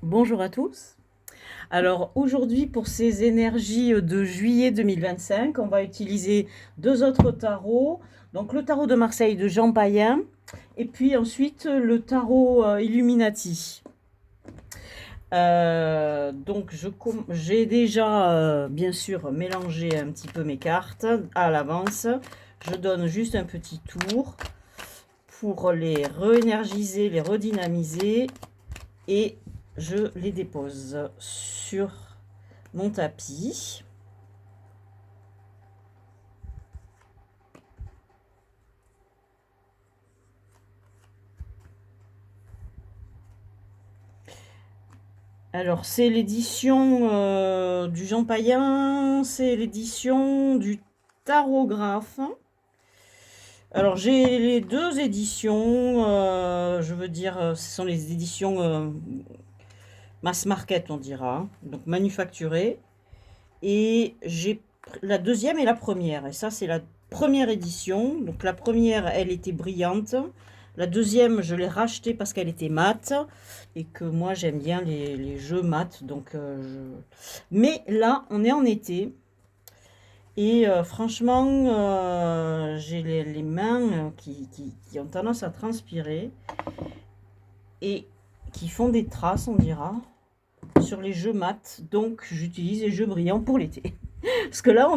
Bonjour à tous. Alors aujourd'hui, pour ces énergies de juillet 2025, on va utiliser deux autres tarots. Donc le tarot de Marseille de Jean Payen et puis ensuite le tarot Illuminati. J'ai déjà bien sûr mélangé un petit peu mes cartes à l'avance. Je donne juste un petit tour pour les réénergiser, les redynamiser et je les dépose sur mon tapis. Alors, c'est l'édition du Jean Payen, c'est l'édition du Tarotgraphe. Alors, j'ai les deux éditions, ce sont les éditions mass market, on dira, donc manufacturées. Et j'ai la deuxième et la première. Et ça, c'est la première édition. Donc la première, elle était brillante. La deuxième, je l'ai rachetée parce qu'elle était mate. Et que moi, j'aime bien les jeux mat. Mais là, on est en été. Et franchement, j'ai les mains qui ont tendance à transpirer. Et qui font des traces, on dira, sur les jeux mat. Donc, j'utilise les jeux brillants pour l'été. Parce que là,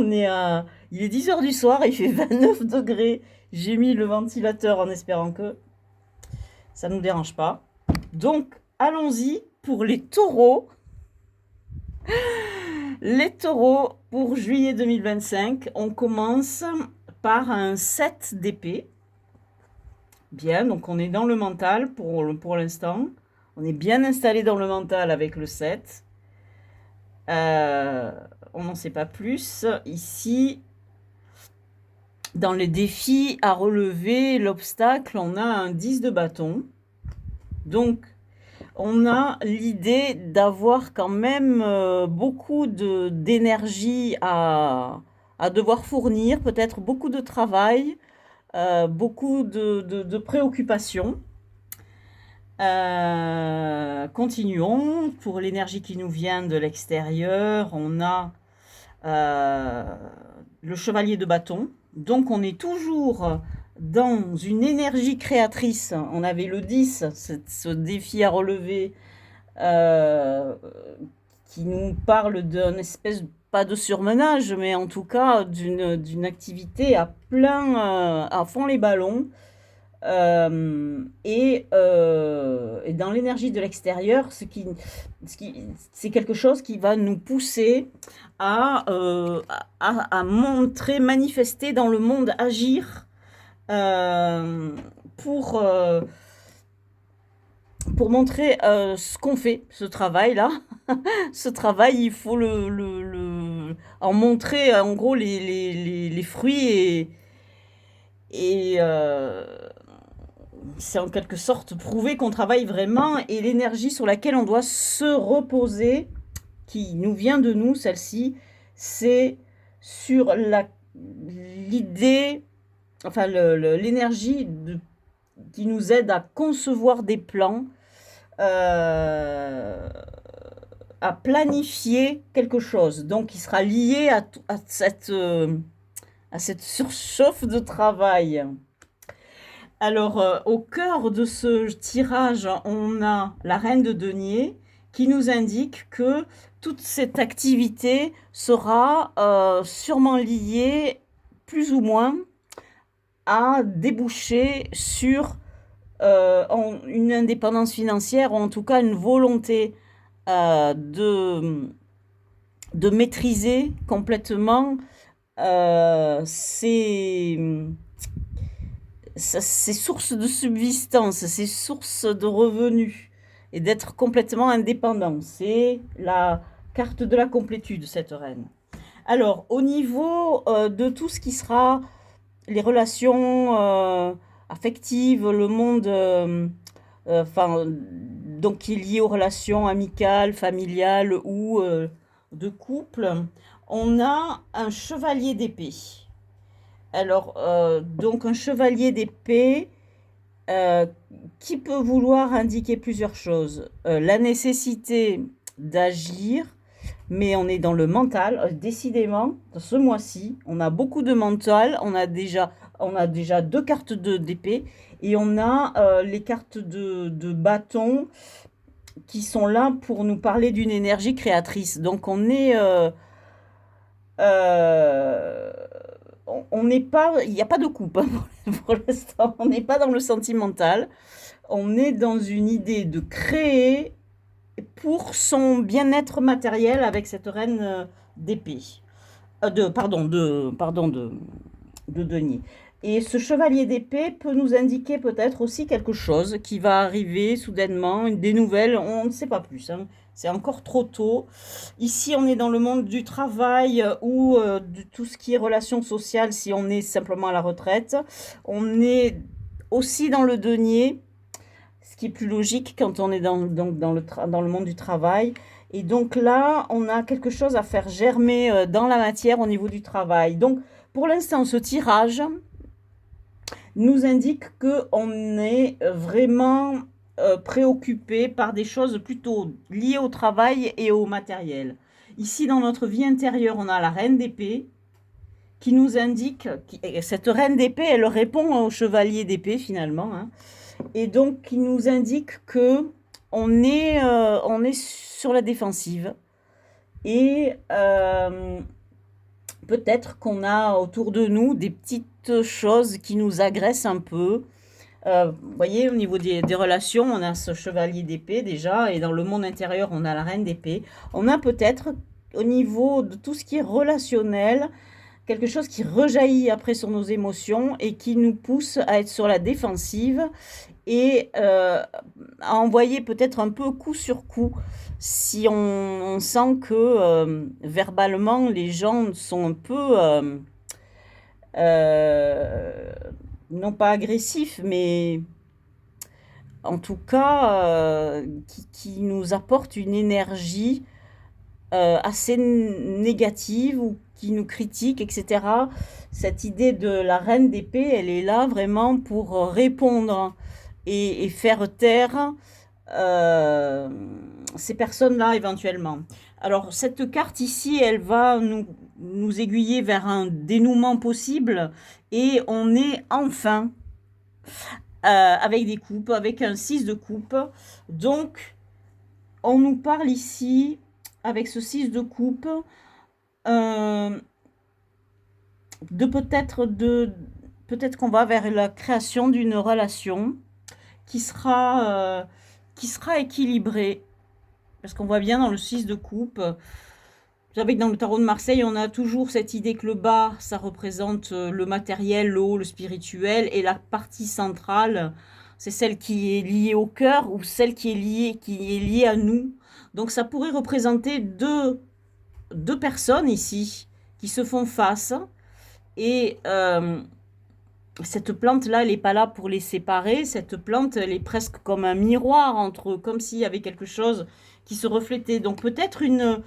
il est 10 heures du soir, il fait 29 degrés. J'ai mis le ventilateur en espérant que ça ne nous dérange pas. Donc, allons-y pour les taureaux. Les taureaux pour juillet 2025. On commence par un 7 d'épée. Bien, donc on est dans le mental pour l'instant. On est bien installé dans le mental avec le 7. On n'en sait pas plus. Ici, dans les défis à relever, l'obstacle, on a un 10 de bâton. Donc, on a l'idée d'avoir quand même beaucoup d'énergie à devoir fournir, peut-être beaucoup de travail, beaucoup de préoccupations. Continuons. Pour l'énergie qui nous vient de l'extérieur, on a le chevalier de bâton. Donc on est toujours dans une énergie créatrice. On avait le 10, ce défi à relever, qui nous parle d'un espèce, pas de surmenage, mais en tout cas d'une activité à plein, à fond les ballons. Et dans l'énergie de l'extérieur, c'est quelque chose qui va nous pousser à montrer, manifester dans le monde, agir euh, pour, euh, pour montrer ce qu'on fait, ce travail-là. Ce travail, il faut en montrer en gros les fruits et c'est en quelque sorte prouver qu'on travaille vraiment et l'énergie sur laquelle on doit se reposer, qui nous vient de nous, celle-ci, c'est sur l'idée, enfin l'énergie qui nous aide à concevoir des plans, euh, à planifier quelque chose. Donc, il sera lié à cette surchauffe de travail. Alors, au cœur de ce tirage, on a la reine de denier qui nous indique que toute cette activité sera sûrement liée, plus ou moins, à déboucher sur une indépendance financière ou en tout cas une volonté de maîtriser complètement ses sources de subsistance, ses sources de revenus et d'être complètement indépendant. C'est la carte de la complétude, cette reine. Alors, au niveau de tout ce qui sera les relations affectives, le monde, donc qui est lié aux relations amicales, familiales ou de couple, on a un chevalier d'épée. Alors, donc un chevalier d'épée qui peut vouloir indiquer plusieurs choses. La nécessité d'agir, mais on est dans le mental. Décidément, ce mois-ci, on a beaucoup de mental. On a déjà deux cartes d'épée et on a les cartes de bâton qui sont là pour nous parler d'une énergie créatrice. Donc on est... on n'est pas... Il n'y a pas de coupe hein, pour l'instant. On n'est pas dans le sentimental. On est dans une idée de créer pour son bien-être matériel avec cette reine d'épée. De denier. Et ce chevalier d'épée peut nous indiquer peut-être aussi quelque chose qui va arriver soudainement, des nouvelles, on ne sait pas plus. Hein. C'est encore trop tôt. Ici, on est dans le monde du travail ou de tout ce qui est relations sociales si on est simplement à la retraite. On est aussi dans le denier, ce qui est plus logique quand on est dans le monde du travail. Et donc là, on a quelque chose à faire germer dans la matière au niveau du travail. Donc, pour l'instant, ce tirage nous indique qu'on est vraiment préoccupé par des choses plutôt liées au travail et au matériel. Ici, dans notre vie intérieure, on a la reine d'épée qui nous indique, cette reine d'épée, elle répond au chevalier d'épée finalement, hein, et donc qui nous indique que on est sur la défensive et peut-être qu'on a autour de nous des petites choses qui nous agressent un peu. Vous voyez, au niveau des relations, on a ce chevalier d'épée déjà, et dans le monde intérieur, on a la reine d'épée. On a peut-être, au niveau de tout ce qui est relationnel, quelque chose qui rejaillit après sur nos émotions et qui nous pousse à être sur la défensive et à envoyer peut-être un peu coup sur coup si on sent que verbalement les gens sont un peu non pas agressifs mais en tout cas qui nous apportent une énergie assez négative ou qui nous critiquent, etc. Cette idée de la reine d'épée, elle est là vraiment pour répondre et faire taire ces personnes-là éventuellement. Alors cette carte ici, elle va nous aiguiller vers un dénouement possible et on est enfin avec des coupes, avec un 6 de coupe. Donc on nous parle ici avec ce 6 de coupe de peut-être qu'on va vers la création d'une relation qui sera équilibrée. Parce qu'on voit bien dans le 6 de coupe, vous savez que dans le tarot de Marseille, on a toujours cette idée que le bas, ça représente le matériel, le haut, le spirituel, et la partie centrale, c'est celle qui est liée au cœur ou celle qui est liée à nous. Donc ça pourrait représenter deux personnes ici qui se font face et cette plante-là, elle n'est pas là pour les séparer. Cette plante, elle est presque comme un miroir entre eux, comme s'il y avait quelque chose qui se reflétait. Donc peut-être une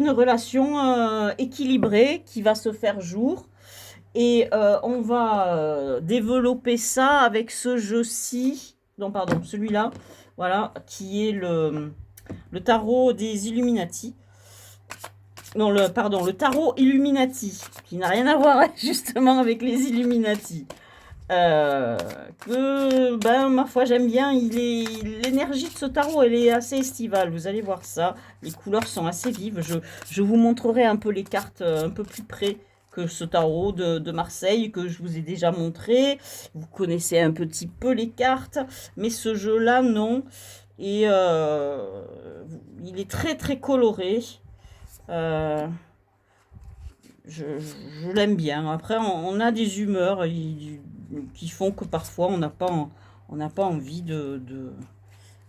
relation équilibrée qui va se faire jour. Et on va développer ça avec ce jeu-ci. Non, pardon, celui-là. Voilà, qui est le tarot des Illuminati. Non, le tarot Illuminati, qui n'a rien à voir justement avec les Illuminati. Ma foi, j'aime bien. L'énergie de ce tarot, elle est assez estivale. Vous allez voir ça. Les couleurs sont assez vives. Je vous montrerai un peu les cartes un peu plus près que ce tarot de Marseille que je vous ai déjà montré. Vous connaissez un petit peu les cartes, mais ce jeu-là, non. Et il est très très coloré. Je l'aime bien. Après, on a des humeurs qui font que parfois on n'a pas envie de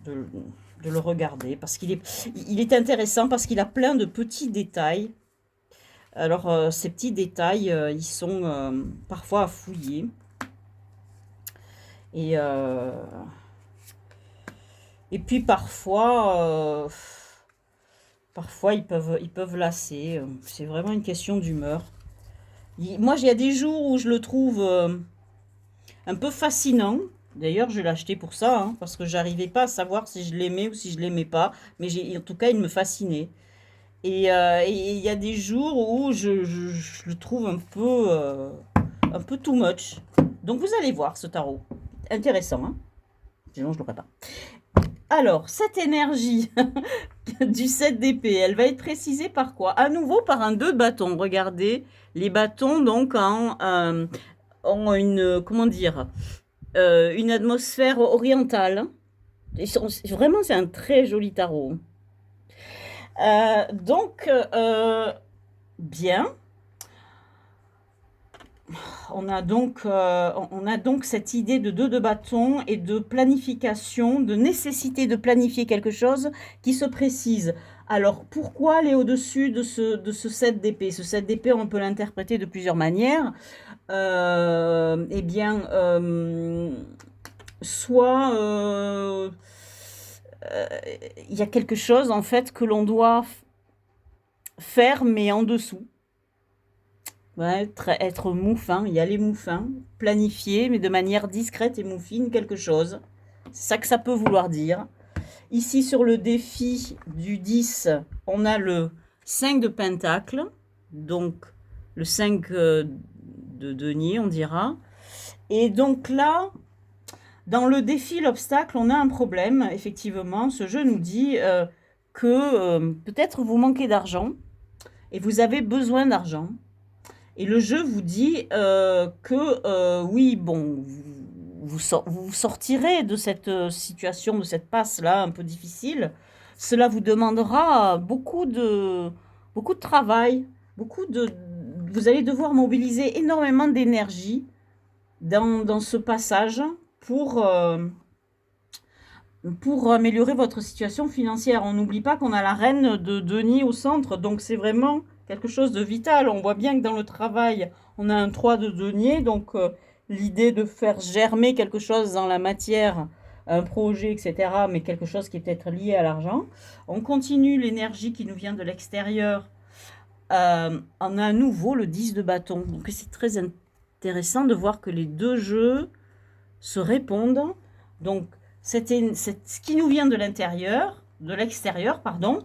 le regarder parce qu'il est intéressant parce qu'il a plein de petits détails. Alors ces petits détails, ils sont parfois à fouiller et puis parfois ils peuvent lasser. C'est vraiment une question d'humeur. Moi, il y a des jours où je le trouve un peu fascinant. D'ailleurs, je l'ai acheté pour ça, hein, parce que j'arrivais pas à savoir si je l'aimais ou si je l'aimais pas. Mais en tout cas, il me fascinait. Et il y a des jours où je le trouve un peu too much. Donc vous allez voir ce tarot. Intéressant, hein? Sinon, je l'aurais pas. Alors, cette énergie du 7 d'épée, elle va être précisée par quoi? À nouveau par un 2 de bâton. Regardez, les bâtons donc ont une, comment dire, une atmosphère orientale. Vraiment, c'est un très joli tarot. Donc, bien. On a donc cette idée de 2 de bâton et de planification, de nécessité de planifier quelque chose qui se précise. Alors, pourquoi aller au-dessus de ce 7 d'épée? Ce 7 d'épée, on peut l'interpréter de plusieurs manières. Eh bien, soit il y a quelque chose en fait que l'on doit faire mais en dessous. Ouais, être moufin, y aller moufin, planifier mais de manière discrète et moufine quelque chose. C'est ça que ça peut vouloir dire. Ici sur le défi du 10, on a le 5 de pentacle, donc le 5 de denier on dira. Et donc là, dans le défi, l'obstacle, on a un problème. Effectivement, ce jeu nous dit que peut-être vous manquez d'argent et vous avez besoin d'argent. Et le jeu vous dit que oui, bon, vous sortirez de cette situation, de cette passe-là un peu difficile. Cela vous demandera beaucoup de travail, vous allez devoir mobiliser énormément d'énergie dans ce passage pour améliorer votre situation financière. On n'oublie pas qu'on a la reine de denier au centre, donc c'est vraiment quelque chose de vital. On voit bien que dans le travail, on a un 3 de denier, donc l'idée de faire germer quelque chose dans la matière, un projet, etc., mais quelque chose qui est peut-être lié à l'argent. On continue l'énergie qui nous vient de l'extérieur. On a à nouveau le 10 de bâton. Donc c'est très intéressant de voir que les deux jeux se répondent. Donc, ce qui nous vient de l'intérieur, de l'extérieur, pardon,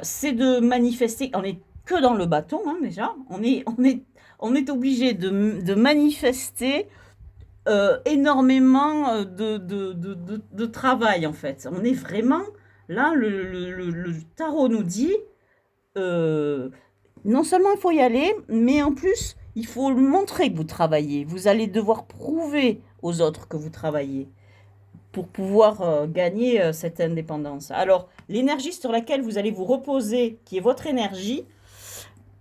c'est de manifester. On n'est que dans le bâton, hein, déjà. On est obligé de manifester énormément de travail, en fait. On est vraiment là. Le tarot nous dit non seulement il faut y aller, mais en plus il faut montrer que vous travaillez. Vous allez devoir prouver aux autres que vous travaillez pour pouvoir gagner cette indépendance. Alors, l'énergie sur laquelle vous allez vous reposer, qui est votre énergie,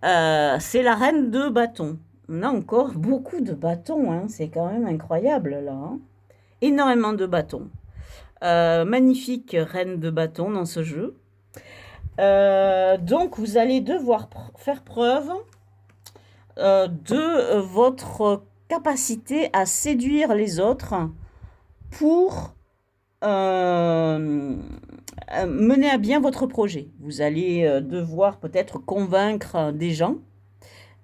c'est la reine de bâton. On a encore beaucoup de bâtons, hein. C'est quand même incroyable là. Hein. Énormément de bâtons. Magnifique reine de bâton dans ce jeu. Donc, vous allez devoir faire preuve de votre capacité à séduire les autres pour mener à bien votre projet. Vous allez devoir peut-être convaincre des gens,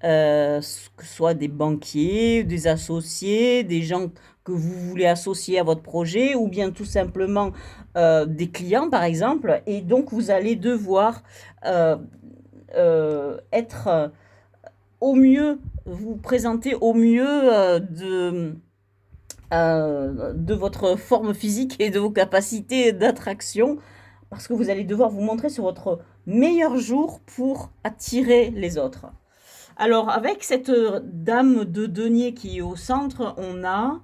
que ce soit des banquiers, des associés, des gens que vous voulez associer à votre projet, ou bien tout simplement des clients, par exemple. Et donc, vous allez devoir être au mieux, vous présenter au mieux de votre forme physique et de vos capacités d'attraction, parce que vous allez devoir vous montrer sur votre meilleur jour pour attirer les autres. Alors, avec cette dame de denier qui est au centre, on a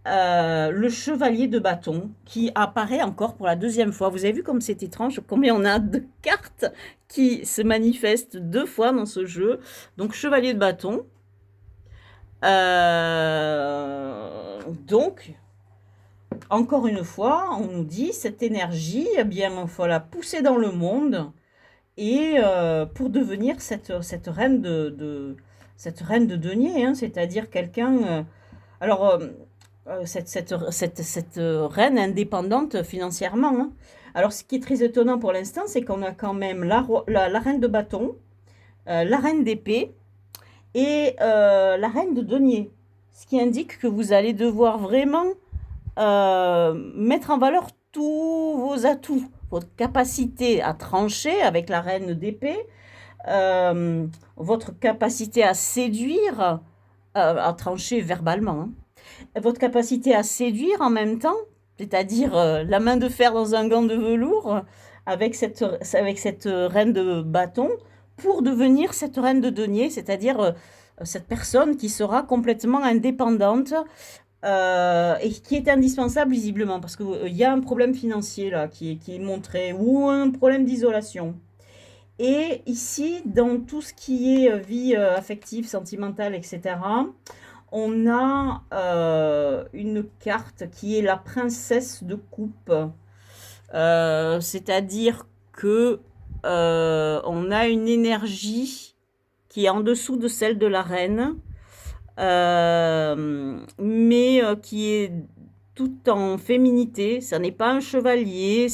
le chevalier de bâton qui apparaît encore pour la deuxième fois. Vous avez vu comme c'est étrange, combien on a de cartes qui se manifestent deux fois dans ce jeu. Donc, chevalier de bâton. Donc, encore une fois, on nous dit cette énergie, eh bien, il faut la pousser dans le monde et pour devenir cette reine cette reine de denier, hein, c'est-à-dire quelqu'un. Cette reine indépendante financièrement. Hein. Alors, ce qui est très étonnant pour l'instant, c'est qu'on a quand même la reine de bâton, la reine d'épée et la reine de denier. Ce qui indique que vous allez devoir vraiment mettre en valeur tous vos atouts, votre capacité à trancher avec la reine d'épée, votre capacité à séduire, à trancher verbalement, hein, votre capacité à séduire en même temps, c'est-à-dire la main de fer dans un gant de velours avec cette reine de bâton pour devenir cette reine de denier, c'est-à-dire cette personne qui sera complètement indépendante et qui est indispensable visiblement parce qu'il y a un problème financier là qui est montré ou un problème d'isolation. Et ici, dans tout ce qui est vie affective, sentimentale, etc., on a une carte qui est la princesse de coupe. C'est-à-dire que on a une énergie qui est en dessous de celle de la reine, mais qui est tout en féminité. Ça n'est pas un chevalier,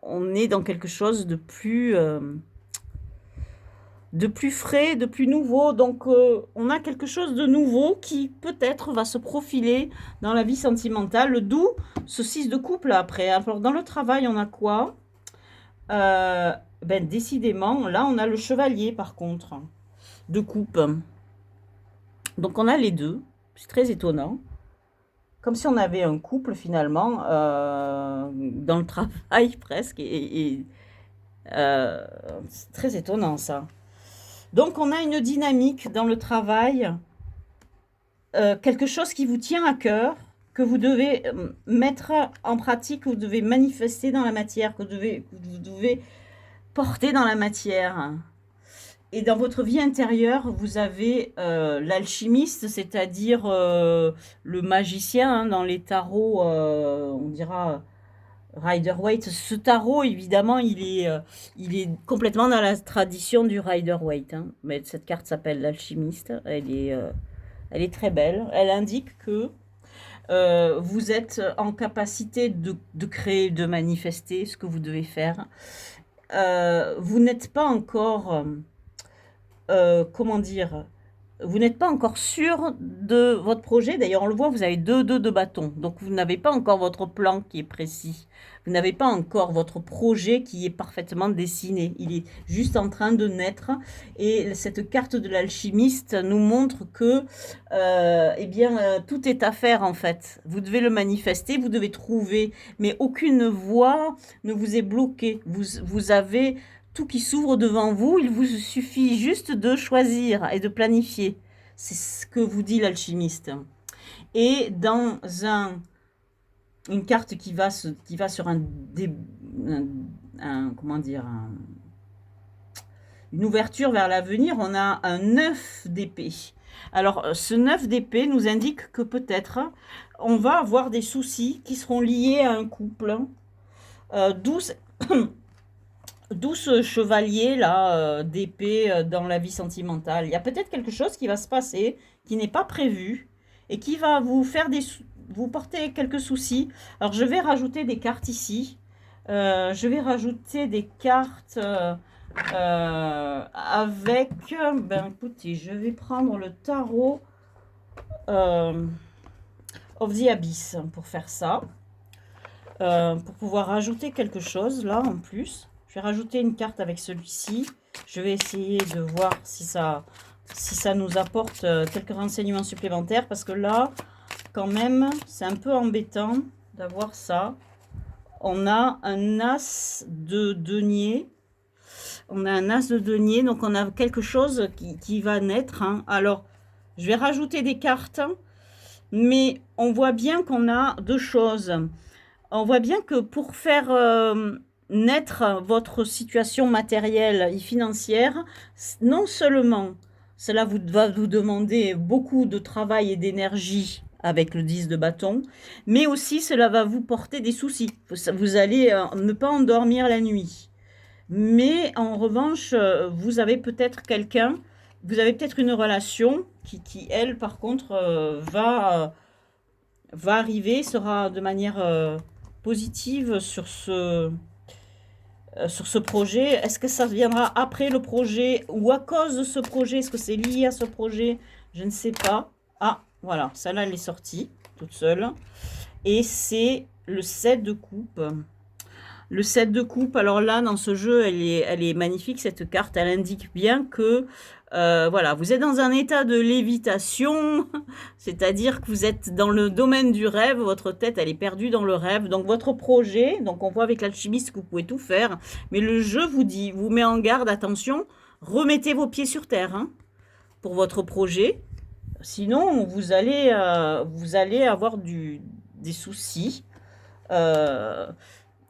on est dans quelque chose de plus frais, de plus nouveau. Donc, on a quelque chose de nouveau qui peut-être va se profiler dans la vie sentimentale, d'où ce 6 de couple après. Alors, dans le travail, on a quoi? Décidément, là, on a le chevalier, par contre, de coupe. Donc, on a les deux. C'est très étonnant. Comme si on avait un couple, finalement, dans le travail, presque. C'est très étonnant, ça. Donc, on a une dynamique dans le travail, quelque chose qui vous tient à cœur, que vous devez mettre en pratique, que vous devez manifester dans la matière, que vous devez porter dans la matière. Et dans votre vie intérieure, vous avez l'alchimiste, c'est-à-dire le magicien, hein, dans les tarots, on dira Rider-Waite. Ce tarot, évidemment, il est complètement dans la tradition du Rider-Waite, hein. Mais cette carte s'appelle l'alchimiste. Elle est très belle. Elle indique que vous êtes en capacité de créer, de manifester ce que vous devez faire. Vous n'êtes pas encore, comment dire, vous n'êtes pas encore sûr de votre projet. D'ailleurs, on le voit, vous avez deux de bâton. Donc, vous n'avez pas encore votre plan qui est précis. Vous n'avez pas encore votre projet qui est parfaitement dessiné. Il est juste en train de naître. Et cette carte de l'alchimiste nous montre que, tout est à faire, en fait. Vous devez le manifester, vous devez trouver. Mais aucune voie ne vous est bloquée. Vous avez tout qui s'ouvre devant vous, il vous suffit juste de choisir et de planifier. C'est ce que vous dit l'alchimiste. Et dans une carte qui va sur une ouverture vers l'avenir, on a un 9 d'épée. Alors, ce 9 d'épée nous indique que peut-être on va avoir des soucis qui seront liés à un couple. 12 D'où ce chevalier là d'épée dans la vie sentimentale. Il y a peut-être quelque chose qui va se passer qui n'est pas prévu et qui va vous faire vous porter quelques soucis. Alors je vais rajouter des cartes ici. Je vais rajouter des cartes avec. Écoutez, je vais prendre le tarot of the Abyss pour faire ça. Pour pouvoir rajouter quelque chose là en plus. Je vais rajouter une carte avec celui-ci. Je vais essayer de voir si ça nous apporte quelques renseignements supplémentaires. Parce que là, quand même, c'est un peu embêtant d'avoir ça. On a un as de denier. Donc on a quelque chose qui va naître, hein. Alors, je vais rajouter des cartes. Mais on voit bien qu'on a deux choses. On voit bien que pour faire naître votre situation matérielle et financière, non seulement cela va vous demander beaucoup de travail et d'énergie avec le 10 de bâton, mais aussi cela va vous porter des soucis. Vous allez ne pas endormir la nuit. Mais en revanche, vous avez peut-être une relation qui elle, par contre, va arriver, sera de manière positive sur ce projet. Est-ce que ça viendra après le projet ou à cause de ce projet? Est-ce que c'est lié à ce projet? Je ne sais pas. Ah, Voilà, celle-là, elle est sortie toute seule. Et c'est le 7 de coupe. Le 7 de coupe, alors là, dans ce jeu, elle est magnifique, cette carte. Elle indique bien que, voilà, vous êtes dans un état de lévitation, c'est-à-dire que vous êtes dans le domaine du rêve, votre tête, elle est perdue dans le rêve. Donc, votre projet, donc on voit avec l'alchimiste que vous pouvez tout faire, mais le jeu vous dit, vous met en garde, attention, remettez vos pieds sur terre, hein, pour votre projet. Sinon, vous allez avoir des soucis.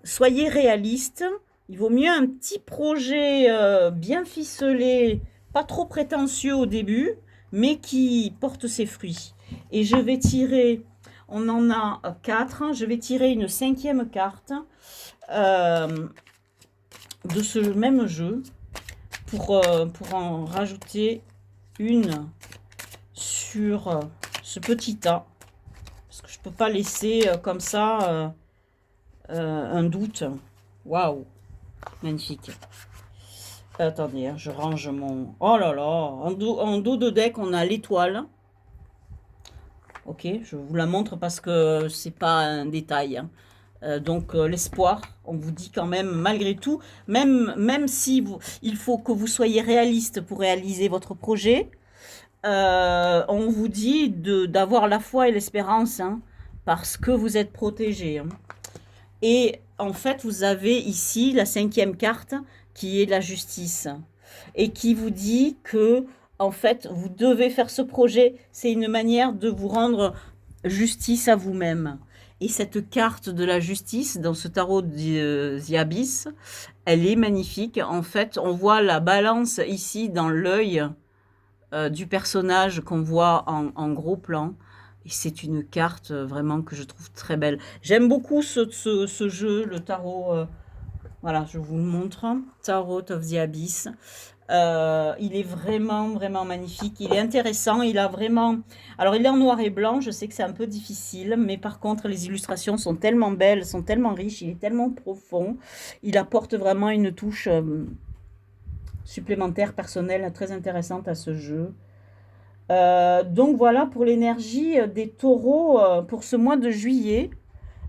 Soyez réaliste. Il vaut mieux un petit projet bien ficelé, pas trop prétentieux au début, mais qui porte ses fruits. Et je vais tirer, on en a 4, je vais tirer une 5e carte de ce même jeu pour en rajouter une sur ce petit tas. Parce que je ne peux pas laisser comme ça un doute. Waouh, magnifique. Attendez, hein, je range mon... Oh là là, en dos de deck, on a l'étoile. Ok, je vous la montre parce que c'est pas un détail. Hein. Donc l'espoir, on vous dit quand même, malgré tout, même si il faut que vous soyez réaliste pour réaliser votre projet, on vous dit d'avoir la foi et l'espérance, hein, parce que vous êtes protégé. Hein. Et en fait, vous avez ici la 5e carte qui est la justice et qui vous dit que, en fait, vous devez faire ce projet. C'est une manière de vous rendre justice à vous-même. Et cette carte de la justice, dans ce tarot The Abyss, elle est magnifique. En fait, on voit la balance ici dans l'œil du personnage qu'on voit en gros plan. Et c'est une carte vraiment que je trouve très belle. J'aime beaucoup ce jeu, le tarot. Voilà, je vous le montre. Tarot of the Abyss. Il est vraiment, vraiment magnifique. Il est intéressant. Il a vraiment... Alors, il est en noir et blanc. Je sais que c'est un peu difficile. Mais par contre, les illustrations sont tellement belles, sont tellement riches. Il est tellement profond. Il apporte vraiment une touche supplémentaire, personnelle, très intéressante à ce jeu. Donc voilà pour l'énergie des taureaux pour ce mois de juillet.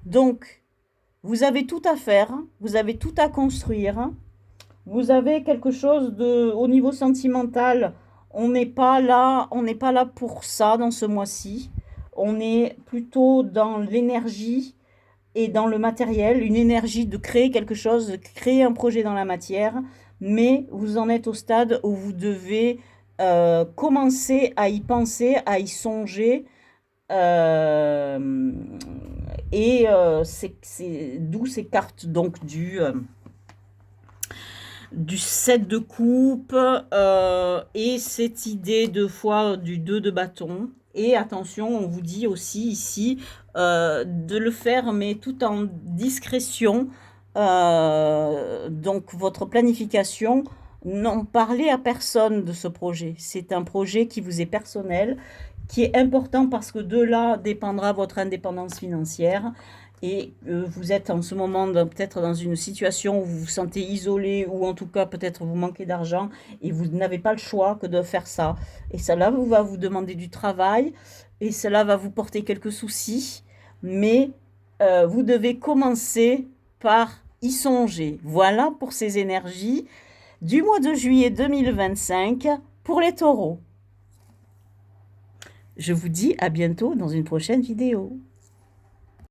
Donc, vous avez tout à faire, vous avez tout à construire. Vous avez quelque chose au niveau sentimental, on n'est pas là pour ça dans ce mois-ci. On est plutôt dans l'énergie et dans le matériel, une énergie de créer quelque chose, de créer un projet dans la matière, mais vous en êtes au stade où vous devez commencer à y penser, à y songer. C'est d'où ces cartes donc du 7 de coupe et cette idée de fois du 2 de bâton. Et attention, on vous dit aussi ici de le faire, mais tout en discrétion. Donc, votre planification, n'en parlez à personne de ce projet. C'est un projet qui vous est personnel, qui est important parce que de là dépendra votre indépendance financière. Et vous êtes en ce moment peut-être dans une situation où vous vous sentez isolé ou en tout cas peut-être vous manquez d'argent et vous n'avez pas le choix que de faire ça. Et cela va vous demander du travail et cela va vous porter quelques soucis, mais vous devez commencer par y songer. Voilà pour ces énergies du mois de juillet 2025 pour les taureaux. Je vous dis à bientôt dans une prochaine vidéo.